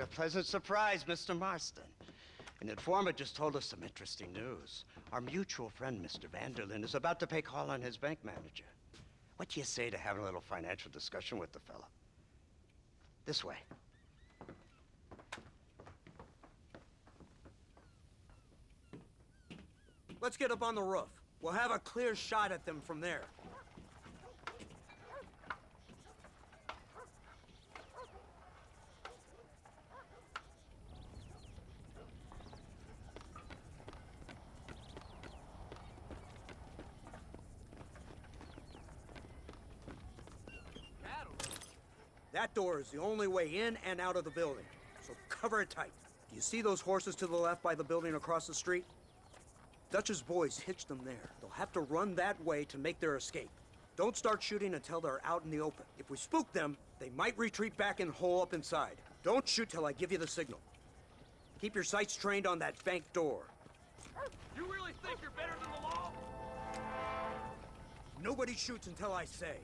a pleasant surprise, Mr. Marston. An informant just told us some interesting news. Our mutual friend, Mr. Vanderlyn, is about to pay call on his bank manager. What do you say to having a little financial discussion with the fella? This way. Let's get up on the roof. We'll have a clear shot at them from there. That door is the only way in and out of the building, so cover it tight. Do you see those horses to the left by the building across the street? Dutch's boys hitched them there. They'll have to run that way to make their escape. Don't start shooting until they're out in the open. If we spook them, they might retreat back and hole up inside. Don't shoot till I give you the signal. Keep your sights trained on that bank door. You really think you're better than the law? Nobody shoots until I say.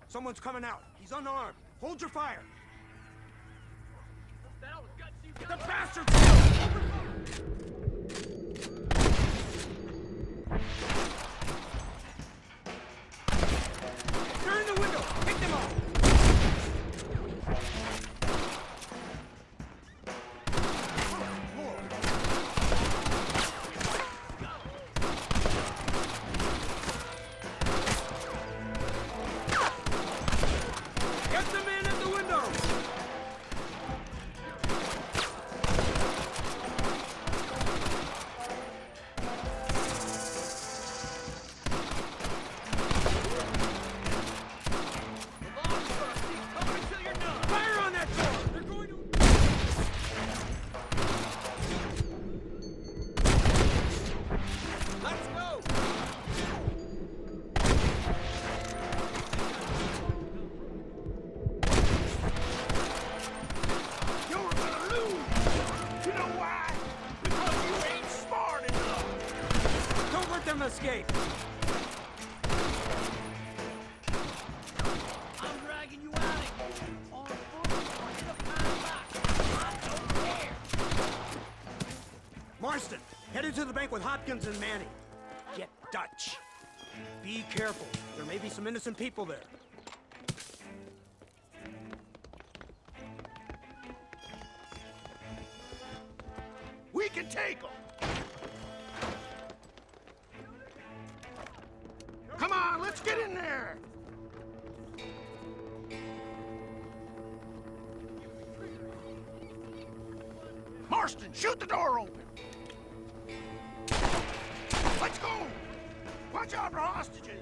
Someone's coming out. He's unarmed. Hold your fire. The hell with guts you The got? bastard's They're in the window! Pick them up! Get the man at the window! Fire on that door! They're going to... Let's go! You're gonna lose! You know why? Because you ain't smart enough! Don't let them escape! I'm dragging you out of here! On foot or in a pine box! I don't care! Marston, headed to the bank with Hopkins and Manny. Get Dutch. Be careful. There may be some innocent people there. We can take them! Come on, let's get in there! Marston, shoot the door open! Let's go! Watch out for hostages!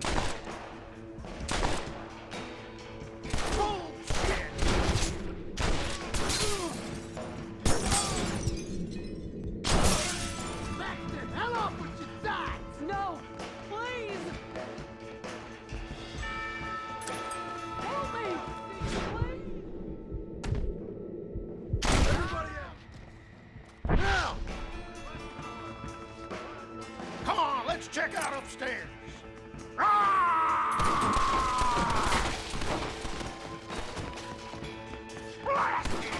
Bullshit! Back the hell off with your sides! No! Please! Help me! Please! Everybody out! Now! Come on, let's check out upstairs! Blast it!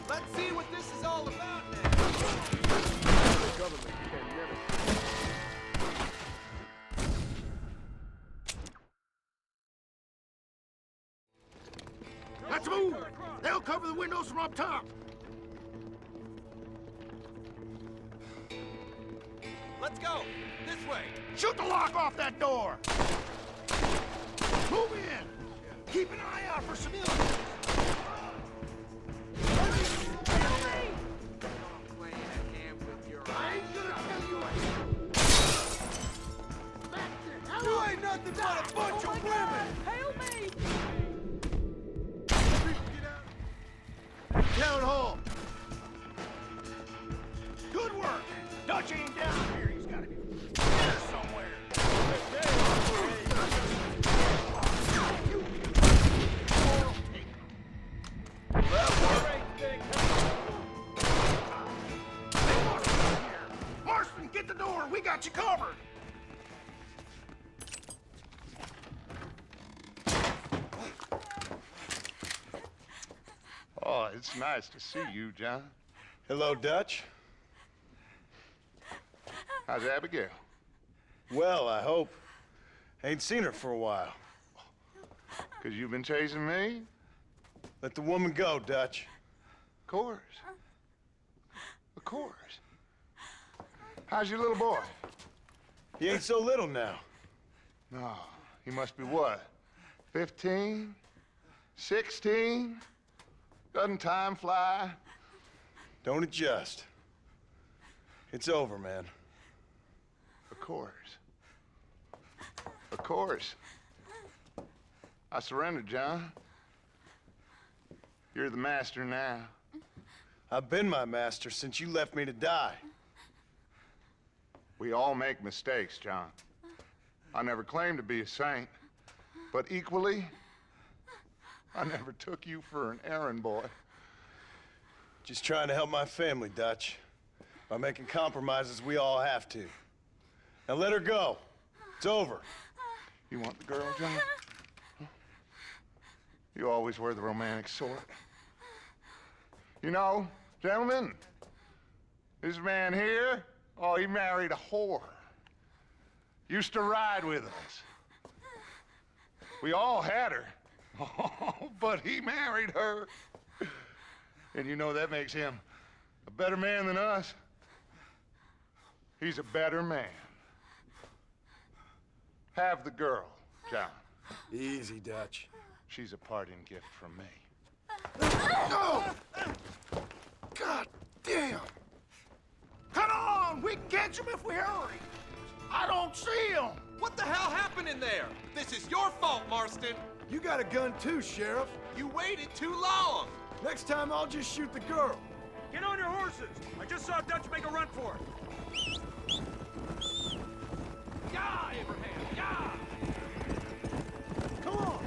Let's see what this is all about now. Let's move! They'll cover the windows from up top! Let's go! This way! Shoot the lock off that door! Move in! Keep an eye out for civilians! I ain't gonna tell you anything! Back the hell You ain't nothing but a bunch of women! Help me! Town hall! Good work! Dutch ain't down here. He's gotta be here somewhere. Marston, get the door. We got you covered. Oh, it's nice to see you, John. Hello, Dutch. How's Abigail? Well, I hope. Ain't seen her for a while. 'Cause you've been chasing me? Let the woman go, Dutch. Of course. Of course. How's your little boy? He ain't so little now. No, he must be what? 15? 16? Doesn't time fly? Don't adjust. It's over, man. Of course. Of course. I surrendered, John. You're the master now. I've been my master since you left me to die. We all make mistakes, John. I never claimed to be a saint, but equally, I never took you for an errand boy. Just trying to help my family, Dutch. By making compromises we all have to. Now let her go. It's over. You want the girl, John? Huh? You always were the romantic sort. You know, gentlemen, this man here, oh, he married a whore. Used to ride with us. We all had her. Oh, but he married her. And you know that makes him a better man than us. He's a better man. Have the girl, John. Easy, Dutch. She's a parting gift from me. No! God damn! Come on! We can catch him if we hurry! I don't see him! What the hell happened in there? This is your fault, Marston. You got a gun too, Sheriff. You waited too long. Next time I'll just shoot the girl. Get on your horses! I just saw Dutch make a run for it. Yeah, Abraham, yeah! Come on!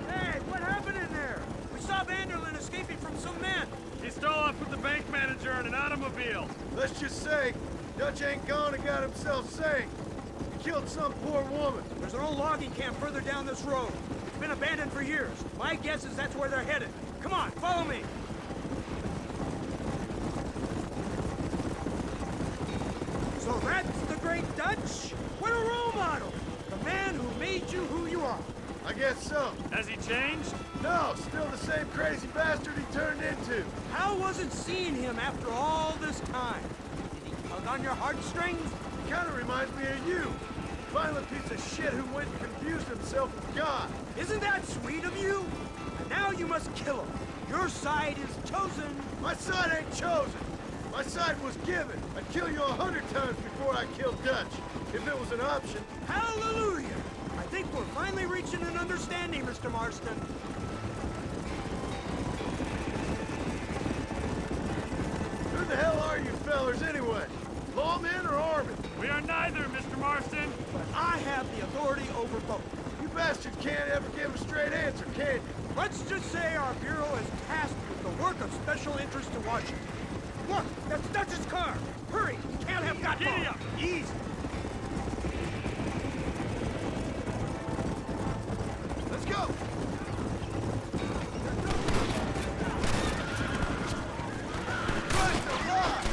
Hey, what happened in there? We saw Vanderlyn escaping from some men. He stole off with the bank manager in an automobile. Let's just say, Dutch ain't gone and got himself saved. He killed some poor woman. There's an old logging camp further down this road. It's been abandoned for years. My guess is that's where they're headed. Come on, follow me. So that's the great Dutch? What a role model! The man who made you who you are. I guess so. Has he changed? No, still the same crazy bastard he turned into. How was it seeing him after all this time? Did he tug on your heartstrings? He kind of reminds me of you. Violent piece of shit who went and confused himself with God. Isn't that sweet of you? And now you must kill him. Your side is chosen. My side ain't chosen. My side was given. I'd kill you 100 times before I killed Dutch, if it was an option. Hallelujah! I think we're finally reaching an understanding, Mr. Marston. Who the hell are you fellers anyway? Lawmen or army? We are neither, Mr. Marston. But I have the authority over both. You bastards can't ever give a straight answer, can you? Let's just say our bureau is tasked with the work of special interest to Washington. Look, that's Dutch's car. Hurry, he can't have got Giddy far. up. Easy. Let's go! Christ alive!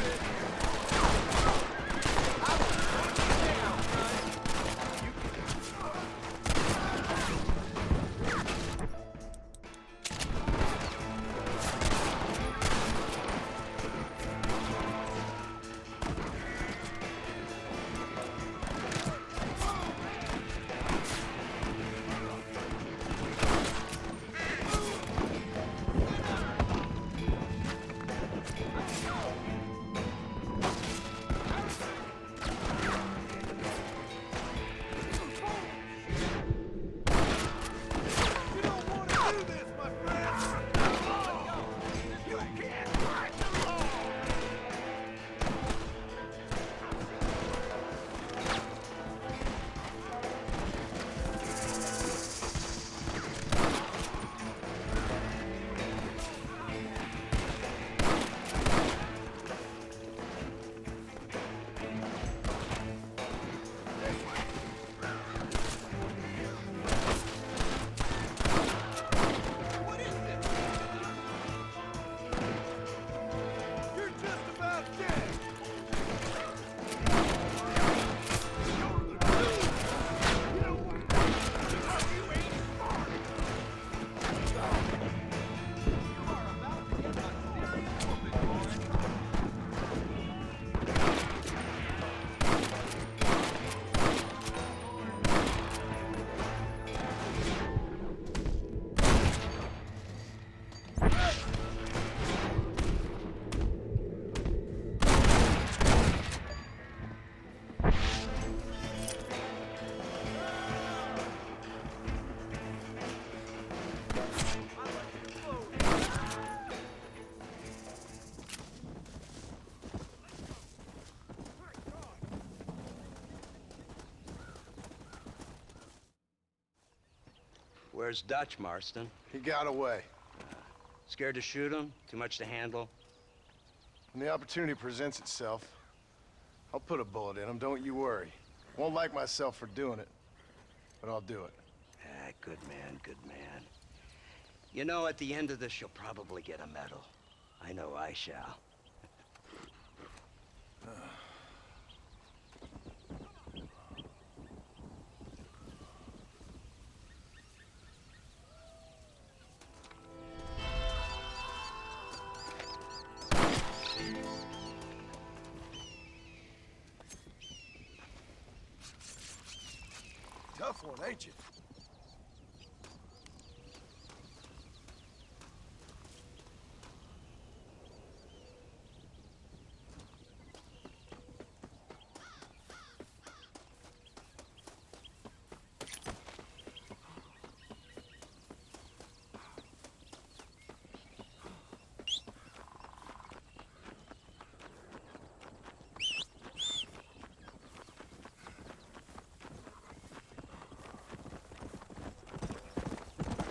Where's Dutch, Marston? He got away. Scared to shoot him? Too much to handle? When the opportunity presents itself, I'll put a bullet in him, don't you worry. Won't like myself for doing it, but I'll do it. Ah, good man, good man. You know, at the end of this, you'll probably get a medal. I know I shall. Tough one, ain't you?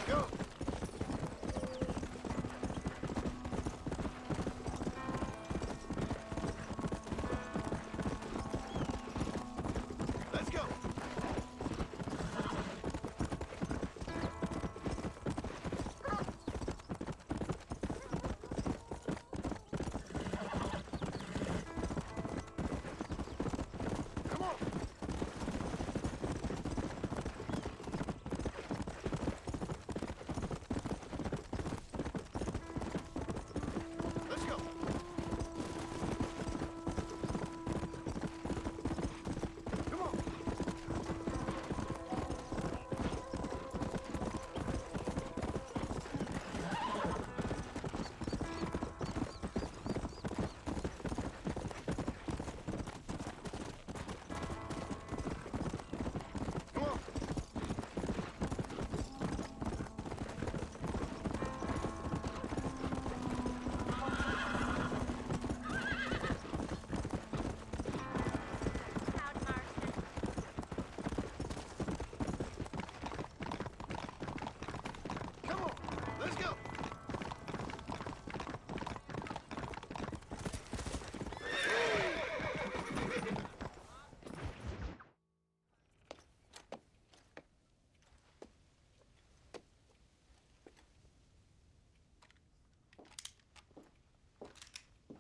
Go! Let's go! Come on! Let's go! Come on! Come on! Come on! Let's go!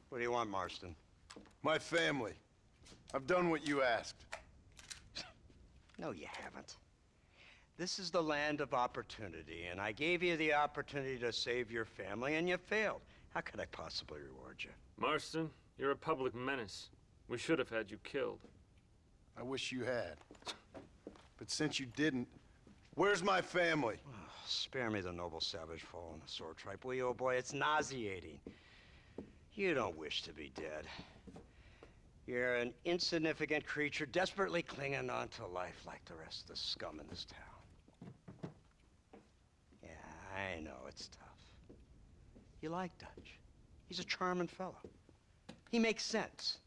What do you want, Marston? My family. I've done what you asked. No, you haven't. This is the land of opportunity, and I gave you the opportunity to save your family, and you failed. How could I possibly reward you? Marston, you're a public menace. We should have had you killed. I wish you had. But since you didn't, where's my family? Spare me the noble savage fall on the sword tripe, will you, old boy? It's nauseating. You don't wish to be dead. You're an insignificant creature desperately clinging on to life like the rest of the scum in this town. Yeah, I know it's tough. You like Dutch. He's a charming fellow. He makes sense.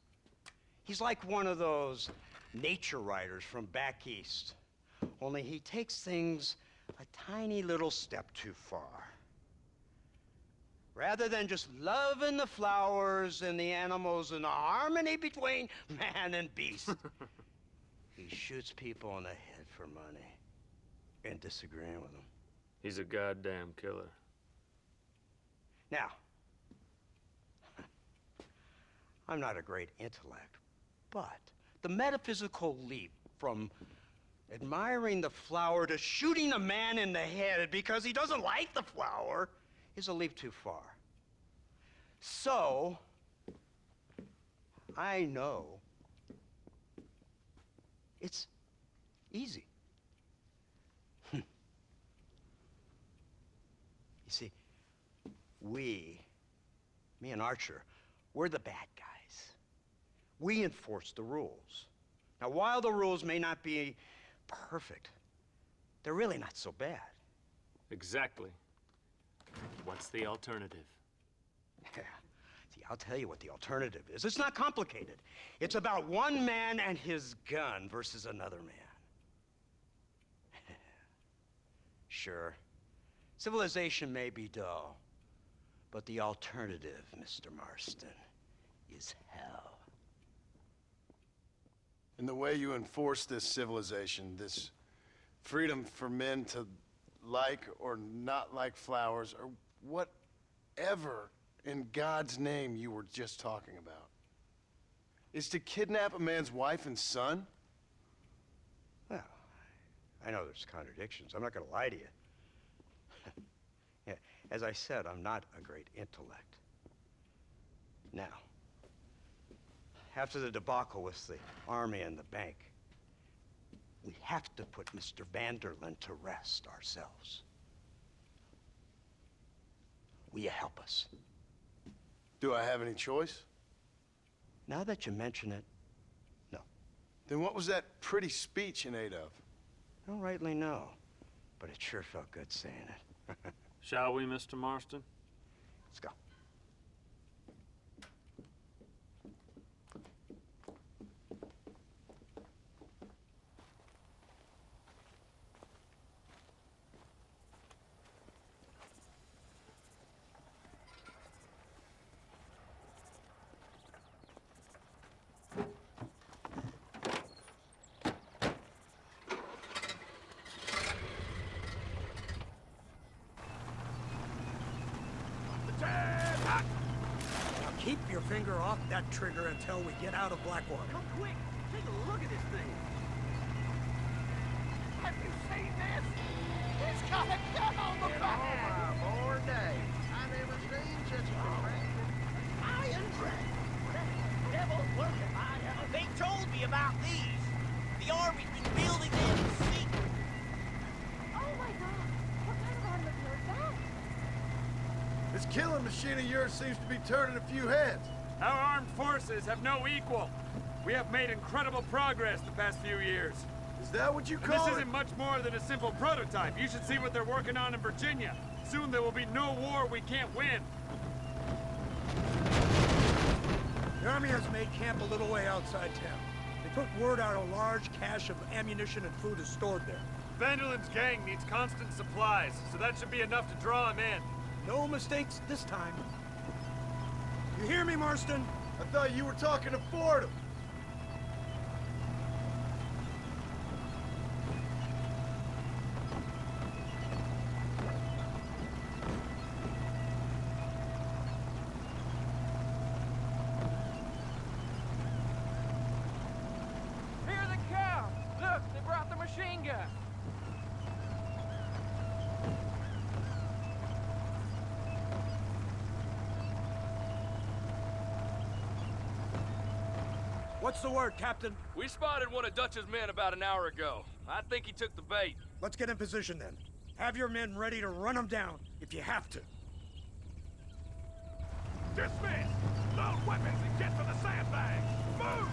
He's like one of those nature writers from back east. Only he takes things a tiny little step too far. Rather than just loving the flowers and the animals and the harmony between man and beast, he shoots people in the head for money and disagreeing with them. He's a goddamn killer. Now, I'm not a great intellect, but the metaphysical leap from admiring the flower to shooting a man in the head because he doesn't like the flower is a leap too far. So, I know it's easy. You see, me and Archer, we're the bad guys. We enforce the rules. Now, while the rules may not be perfect, they're really not so bad. Exactly. What's the alternative? Yeah. See, I'll tell you what the alternative is. It's not complicated. It's about one man and his gun versus another man. Sure. Civilization may be dull, but the alternative, Mr. Marston, is hell. And the way you enforce this civilization, this freedom for men to like or not like flowers, or whatever in God's name you were just talking about, is to kidnap a man's wife and son? Well, I know there's contradictions. I'm not going to lie to you. Yeah, as I said, I'm not a great intellect. Now, after the debacle with the army and the bank, we have to put Mr. Vanderlyn to rest ourselves. Will you help us? Do I have any choice? Now that you mention it, no. Then what was that pretty speech in aid of? I don't rightly know, but it sure felt good saying it. Shall we, Mr. Marston? Let's go. Now keep your finger off that trigger until we get out of Blackwater. Come quick. Take a look at this thing. Have you seen this? He's got a gun on the back! my boy day. I never seen such a contraption. Iron Dragon. Devil's working, They told me about these. The Army's been building them in secret. Oh my God. What kind of automobile is that? This killing machine of yours seems to be turning a few heads. Our armed forces have no equal. We have made incredible progress the past few years. Is that what you And call this it? isn't much more than a simple prototype. You should see what they're working on in Virginia. Soon there will be no war we can't win. The Army has made camp a little way outside town. They put word out a large cache of ammunition and food is stored there. Vanderlyn's gang needs constant supplies, so that should be enough to draw him in. No mistakes this time. You hear me, Marston? I thought you were talking to Fordham. Here they come. Look, they brought the machine gun. What's the word, Captain? We spotted one of Dutch's men about an hour ago. I think he took the bait. Let's get in position then. Have your men ready to run them down if you have to. Dismiss! Load weapons and get to the sandbags! Move!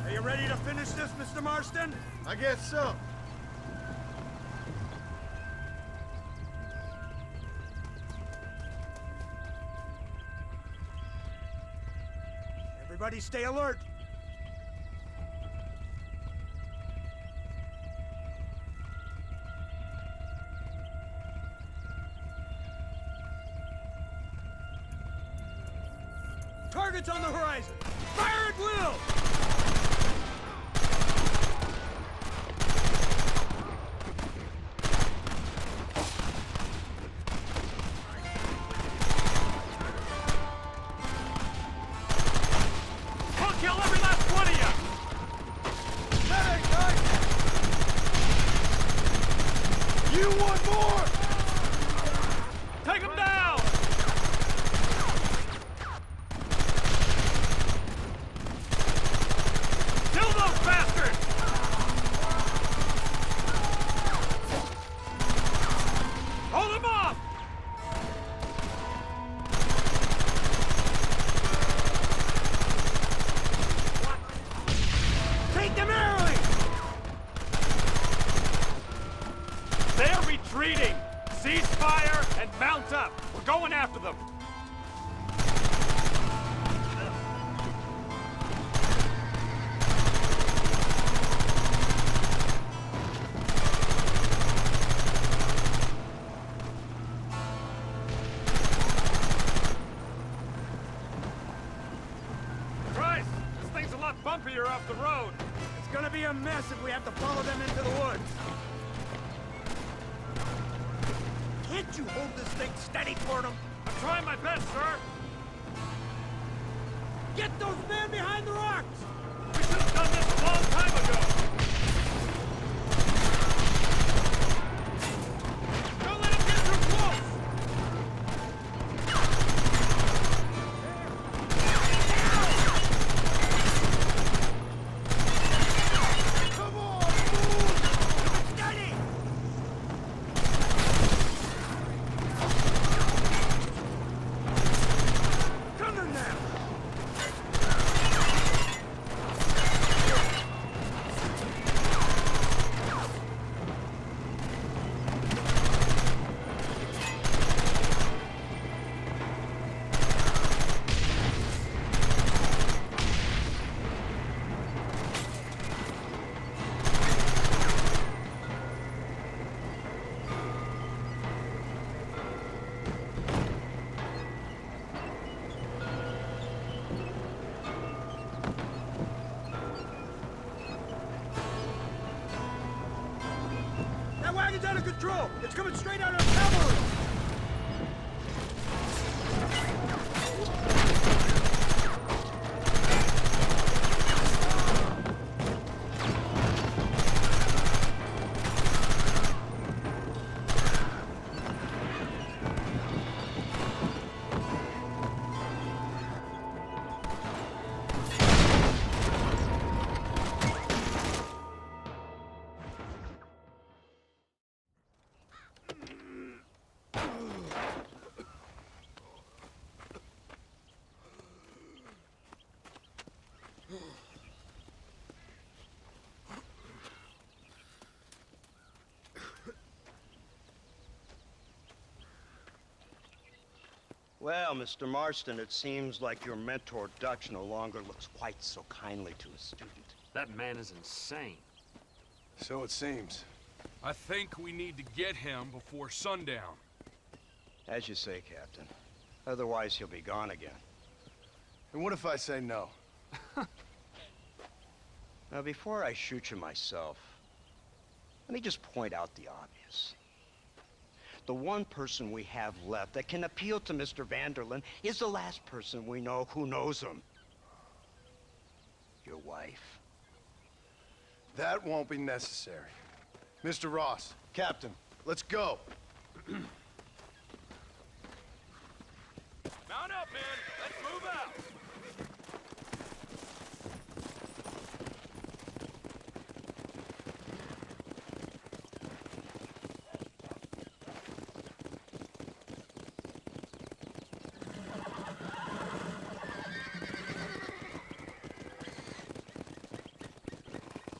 Are you ready to finish this, Mr. Marston? I guess so. Everybody stay alert. Targets on the horizon. Fire at will! We'll kill every last one of you! You want more? Take him down! Kill those bastards! Hold them off! Take them early! They're retreating! Cease fire and mount up! We're going after them! further up the road. It's gonna be a mess if we have to follow them into the woods. Can't you hold this thing steady for them? I'm trying my best, sir. Get those men behind the rocks! We should have done this a long time ago. Don't let him get too close. Come on, move! Steady! Cover now! That wagon's out of control! It's coming straight out of the cavalry! Well, Mr. Marston, it seems like your mentor Dutch no longer looks quite so kindly to his student. That man is insane. So it seems. I think we need to get him before sundown. As you say, Captain. Otherwise, he'll be gone again. And what if I say no? Now, before I shoot you myself, let me just point out the obvious. The one person we have left that can appeal to Mr. Vanderlyn is the last person we know who knows him. Your wife. That won't be necessary. Mr. Ross, Captain, let's go. Mount up, man. Let's move out.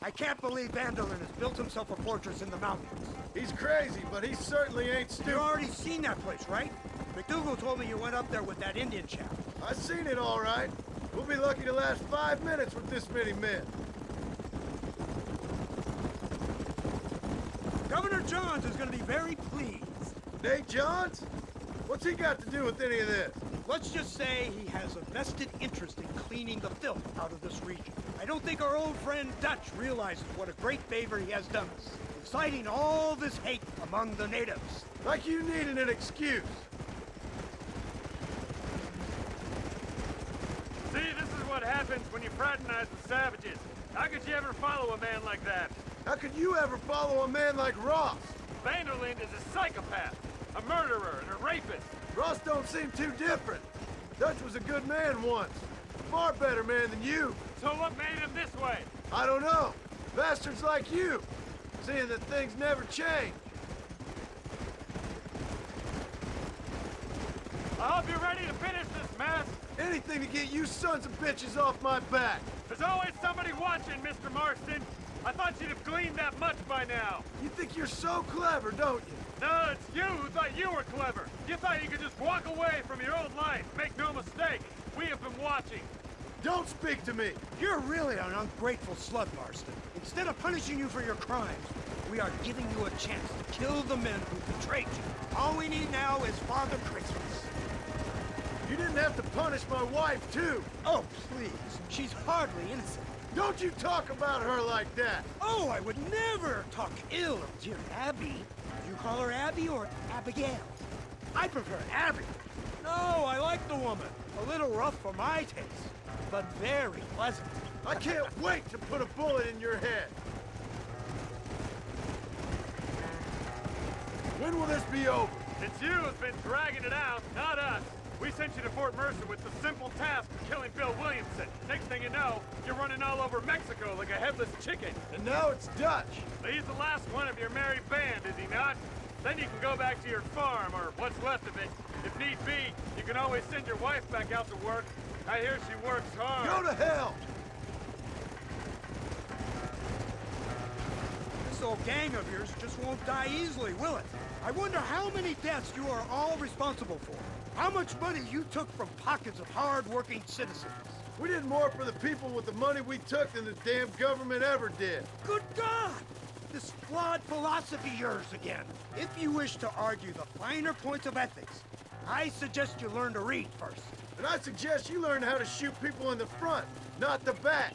I can't believe Vanderlyn has built himself a fortress in the mountains. He's crazy, but he certainly ain't You've stupid. already seen that place, right? McDougal told me you went up there with that Indian chap. I seen it all right. We'll be lucky to last 5 minutes with this many men. Governor Johns is going to be very pleased. Nate Johns? What's he got to do with any of this? Let's just say he has a vested interest in cleaning the filth out of this region. I don't think our old friend Dutch realizes what a great favor he has done us, inciting all this hate among the natives. Like you needed an excuse. See, this is what happens when you fraternize with savages. How could you ever follow a man like that? How could you ever follow a man like Ross? Vanderlyn is a psychopath, a murderer, and a rapist. Ross don't seem too different. Dutch was a good man once. Far better man than you. So what made him this way? I don't know. Bastards like you. Seeing that things never change. I hope you're ready to finish this mess. Anything to get you sons of bitches off my back. There's always somebody watching, Mr. Marston. I thought you'd have gleaned that much by now. You think you're so clever, don't you? No, it's you who thought you were clever. You thought you could just walk away from your old life. Make no mistake, we have been watching. Don't speak to me. You're really an ungrateful slut, Marston. Instead of punishing you for your crimes, we are giving you a chance to kill the men who betrayed you. All we need now is Father Christmas. You didn't have to punish my wife, too. Oh, please. She's hardly innocent. Don't you talk about her like that. Oh, I would never talk ill of dear Abby. You call her Abby or Abigail? I prefer Abby. No, I like the woman. A little rough for my taste, but very pleasant. I can't wait to put a bullet in your head. When will this be over? It's you who's been dragging it out, not us. We sent you to Fort Mercer with the simple task of killing Bill Williamson. Next thing you know, you're running all over Mexico like a headless chicken. And now it's Dutch. He's the last one of your merry band, is he not? Then you can go back to your farm, or what's left of it. If need be, you can always send your wife back out to work. I hear she works hard. Go to hell! This old gang of yours just won't die easily, will it? I wonder how many deaths you are all responsible for. How much money you took from pockets of hard-working citizens. We did more for the people with the money we took than the damn government ever did. Good God! This flawed philosophy of yours again. If you wish to argue the finer points of ethics, I suggest you learn to read first. And I suggest you learn how to shoot people in the front, not the back.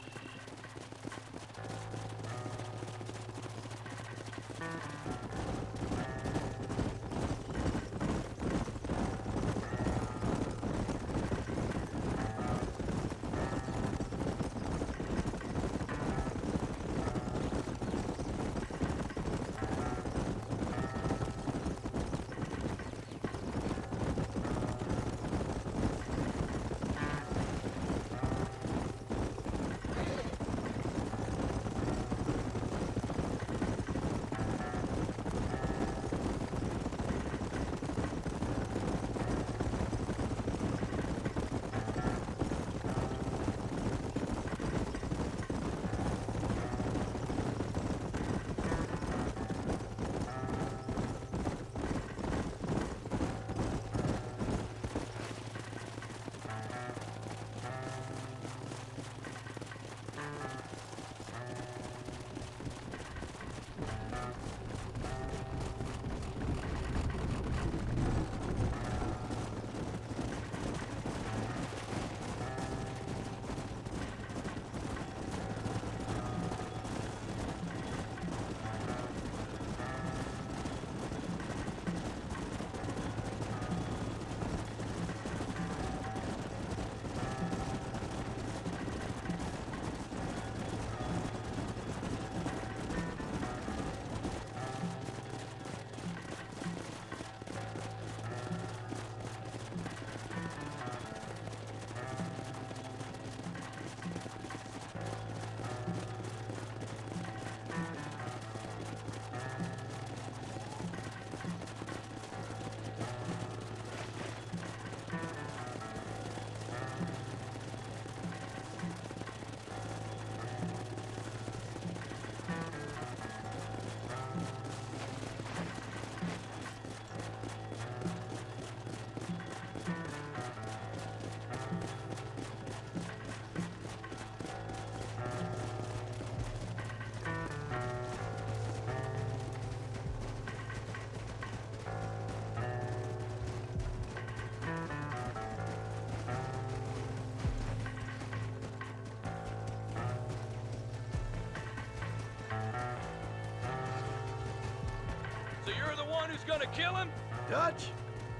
So you're the one who's gonna kill him? Dutch?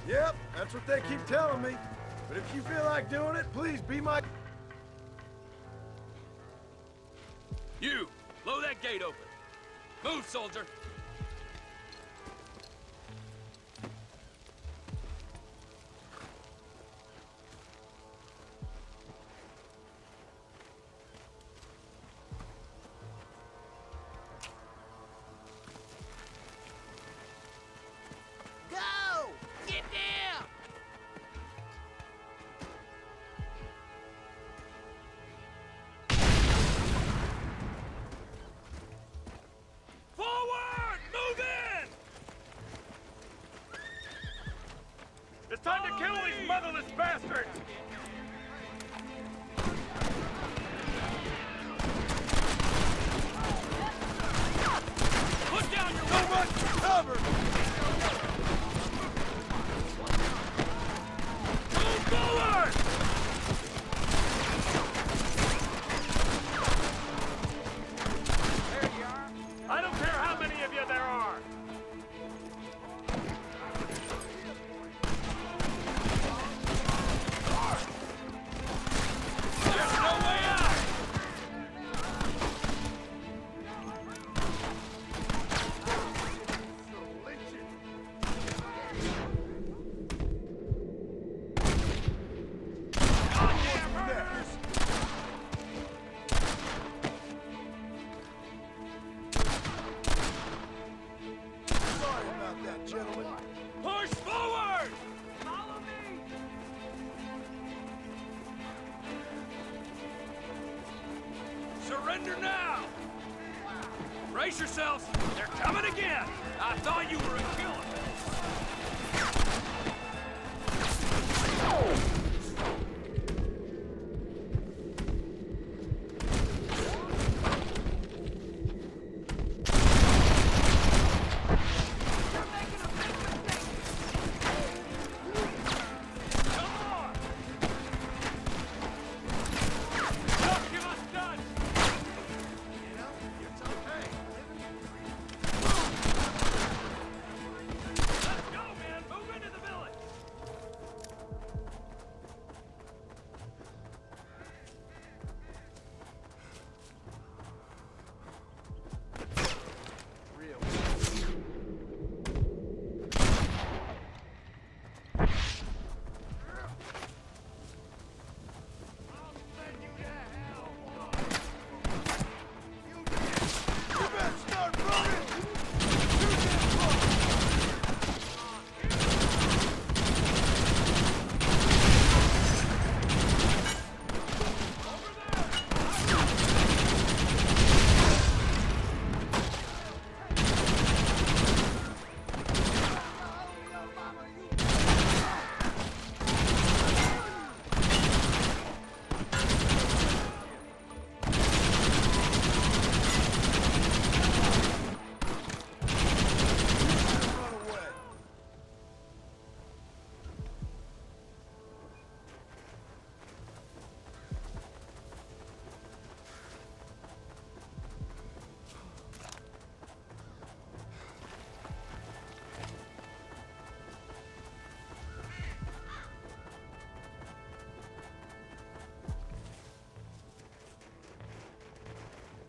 Yep, that's what they keep telling me. But if you feel like doing it, please be my... You, blow that gate open. Move, soldier. Go! Get down! Forward! Surrender now! Brace yourselves! They're coming again! I thought you were a killer!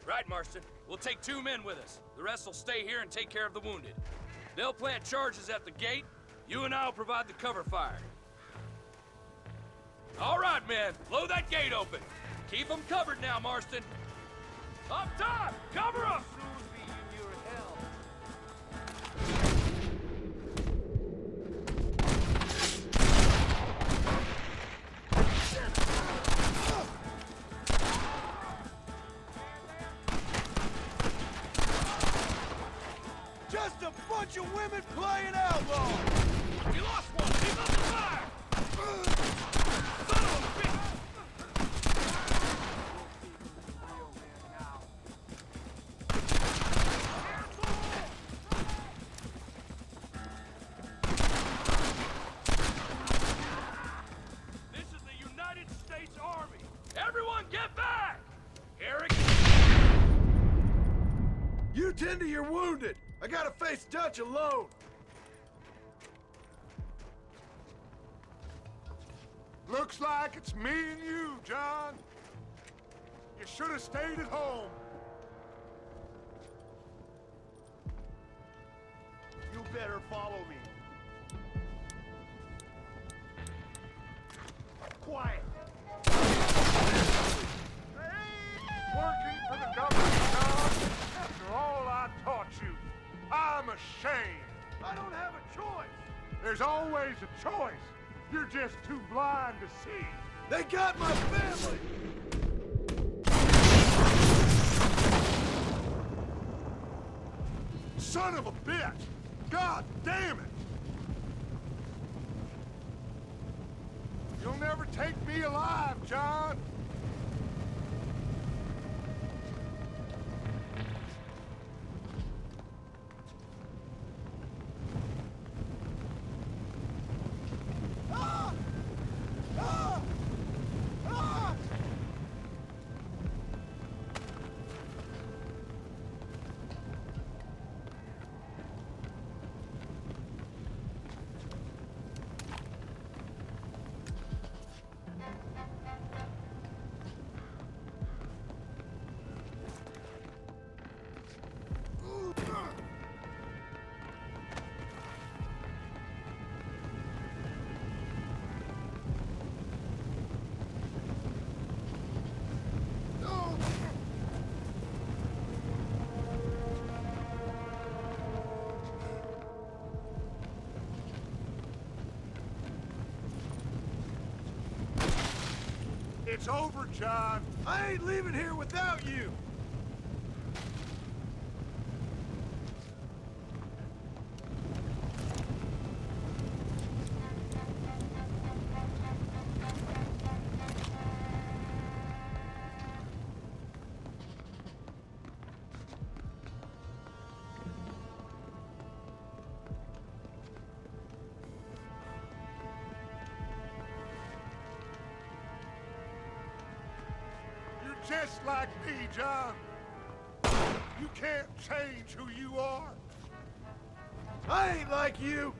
Right, Marston. We'll take 2 men with us. The rest will stay here and take care of the wounded. They'll plant charges at the gate. You and I'll provide the cover fire. All right, men. Blow that gate open. Keep them covered now, Marston. Up top! Cover them! Just a bunch of women playing outlaw! We lost one! Keep up the fire! Son of a bitch! This is the United States Army! Everyone get back! Eric! You tend to your wounded! I gotta face Dutch alone! Looks like it's me and you, John. You should have stayed at home. You better follow me. Quiet! Working for the government, John, after all I taught you. I'm ashamed. I don't have a choice! There's always a choice. You're just too blind to see. They got my family! Son of a bitch! God damn it! You'll never take me alive, John! It's over, John. I ain't leaving here without you! just like me, John. You can't change who you are. I ain't like you.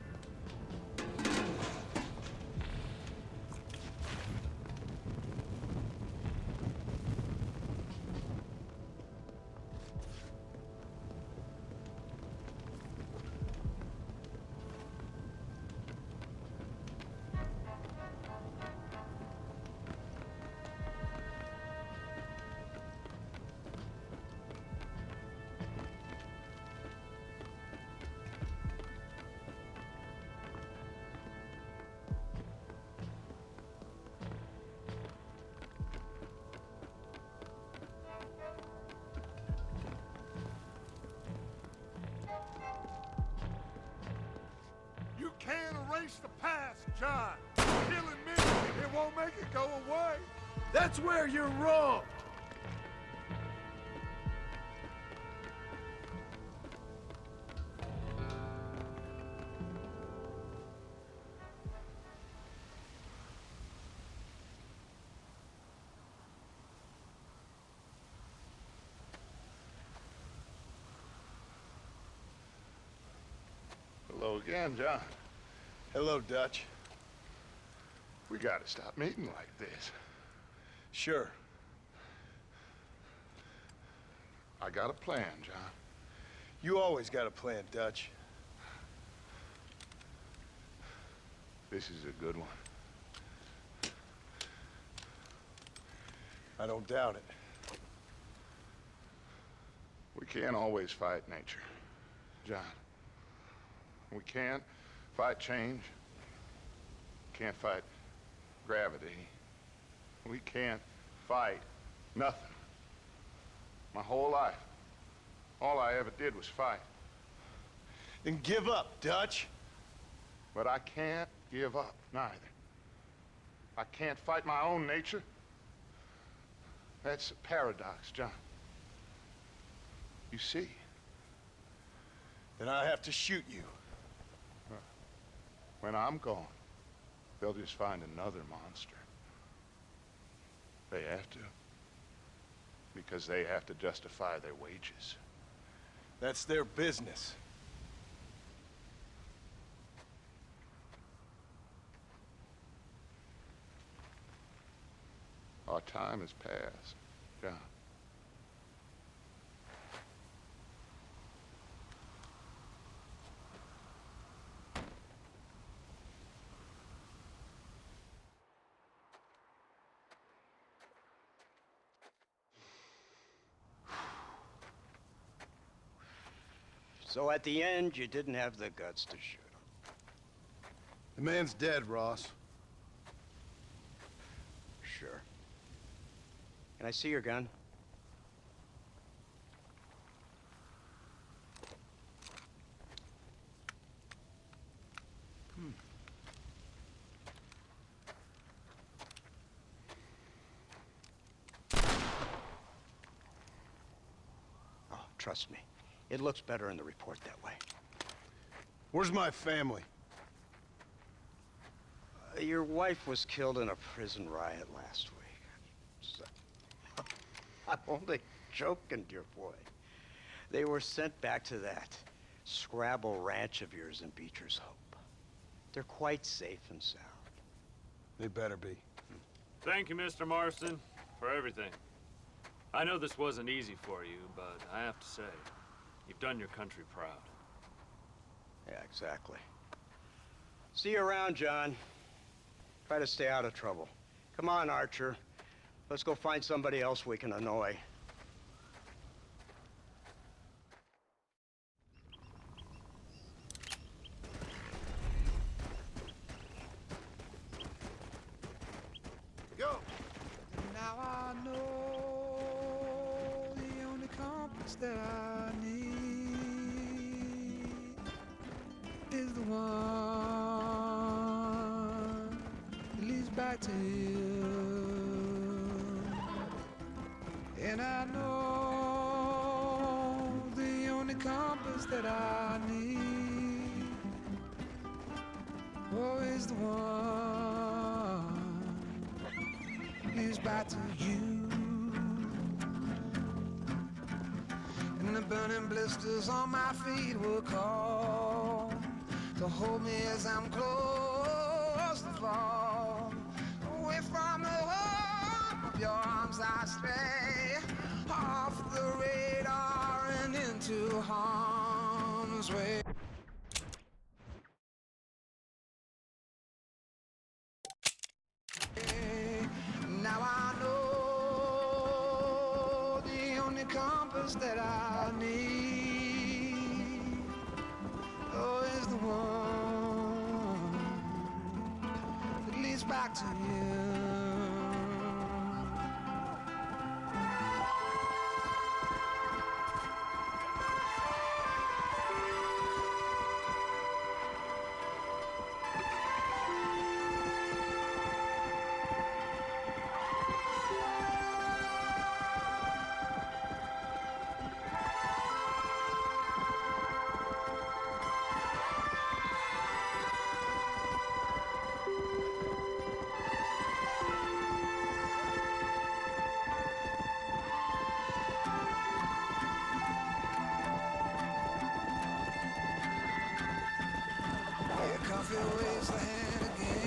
You can't erase the past, John. Killing me, it won't make it go away. That's where you're wrong. Hello again, John. Hello, Dutch. We gotta stop meeting like this. Sure. I got a plan, John. You always got a plan, Dutch. This is a good one. I don't doubt it. We can't always fight nature, John. We can't fight change. Can't fight gravity. We can't fight nothing. My whole life, all I ever did was fight. Then give up, Dutch. But I can't give up, neither. I can't fight my own nature. That's a paradox, John. You see? Then I have to shoot you. When I'm gone, they'll just find another monster. They have to. Because they have to justify their wages. That's their business. Our time has passed, John. So at the end, you didn't have the guts to shoot him. The man's dead, Ross. Sure. Can I see your gun? Oh, trust me. It looks better in the report that way. Where's my family? Your wife was killed in a prison riot last week. So, I'm only joking, dear boy. They were sent back to that Scrabble ranch of yours in Beecher's Hope. They're quite safe and sound. They better be. Thank you, Mr. Marston, for everything. I know this wasn't easy for you, but I have to say, you've done your country proud. Yeah, exactly. See you around, John. Try to stay out of trouble. Come on, Archer. Let's go find somebody else we can annoy. Go! Now I know the only compass that I need is the one that leads back to you. And I know the only compass that I need, oh, is the one leads back to you. the burning blisters on my feet will call to hold me as I'm close to fall. Away from the warmth of your arms I stray, off the radar and into harm's way. Now I know the only compass that I need, oh, is the one that leads back to you. Coffee waves the hand again.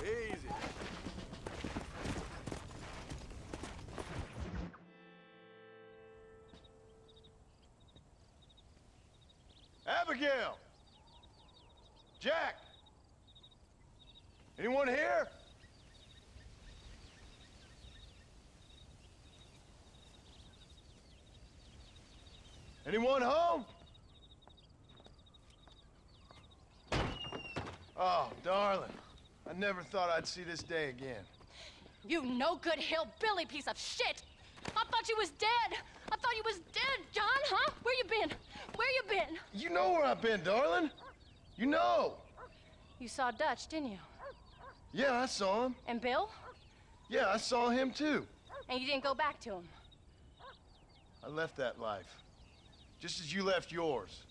Easy. Abigail! Jack! Anyone here? Anyone home? Oh, darling. I never thought I'd see this day again. You no good hillbilly piece of shit! I thought you was dead! I thought you was dead, John, huh? Where you been? Where you been? You know where I've been, darling. You know. You saw Dutch, didn't you? Yeah, I saw him. And Bill? Yeah, I saw him too. And you didn't go back to him? I left that life. Just as you left yours.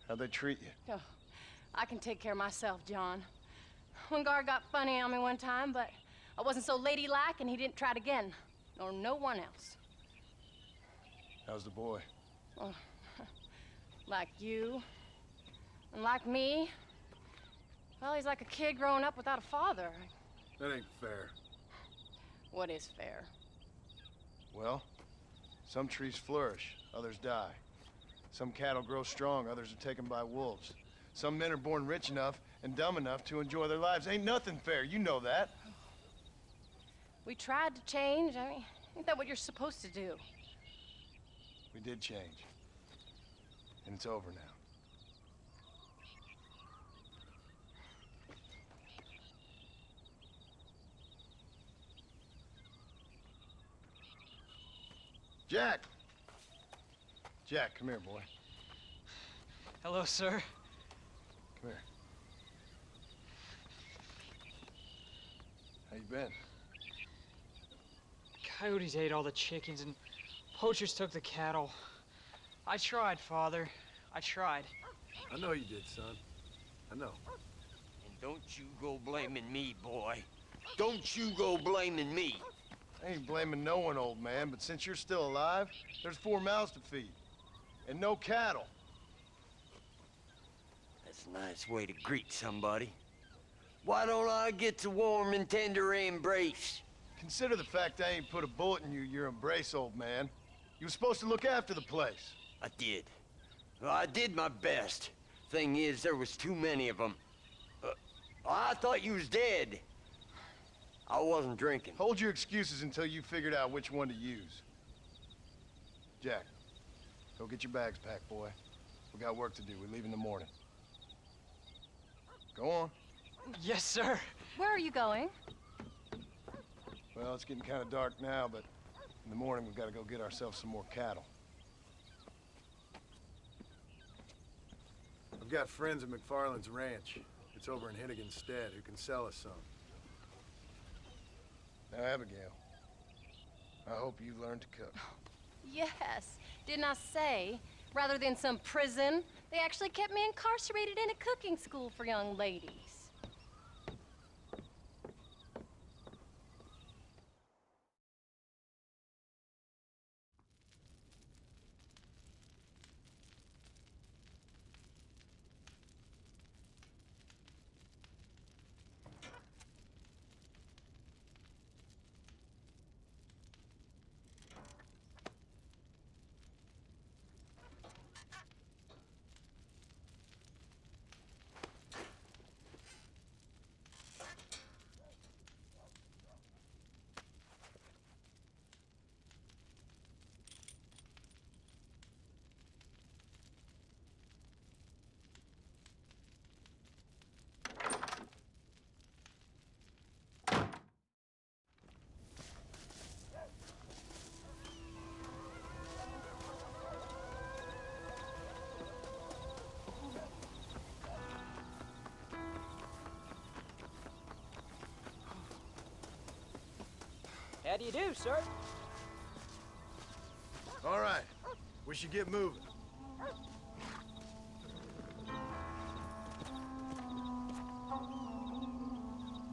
How'd they treat you? Oh, I can take care of myself, John. One guard got funny on me one time, but I wasn't so ladylike and he didn't try it again. Nor no one else. How's the boy? Oh, like you, and like me. Well, he's like a kid growing up without a father. That ain't fair. What is fair? Well, some trees flourish, others die. Some cattle grow strong, others are taken by wolves. Some men are born rich enough and dumb enough to enjoy their lives. Ain't nothing fair, you know that. We tried to change. I mean, ain't that what you're supposed to do? We did change. And it's over now. Jack! Jack, come here, boy. Hello, sir. Come here. How you been? Coyotes ate all the chickens and poachers took the cattle. I tried, Father. I tried. I know you did, son. I know. And don't you go blaming me, boy. Don't you go blaming me. I ain't blaming no one, old man, but since you're still alive, there's 4 mouths to feed. And no cattle. That's a nice way to greet somebody. Why don't I get the warm and tender embrace? Consider the fact I ain't put a bullet in your embrace, old man. You were supposed to look after the place. I did. Well, I did my best. Thing is, there was too many of them. I thought you was dead. I wasn't drinking. Hold your excuses until you figured out which one to use. Jack, go get your bags packed, boy. We got work to do. We leave in the morning. Go on. Yes, sir. Where are you going? Well, it's getting kind of dark now, but in the morning we've got to go get ourselves some more cattle. I've got friends at McFarland's ranch. It's over in Hennigan's stead who can sell us some. Now, Abigail, I hope you learned to cook. Yes. Didn't I say, rather than some prison, they actually kept me incarcerated in a cooking school for young ladies. How do you do, sir? All right, we should get moving.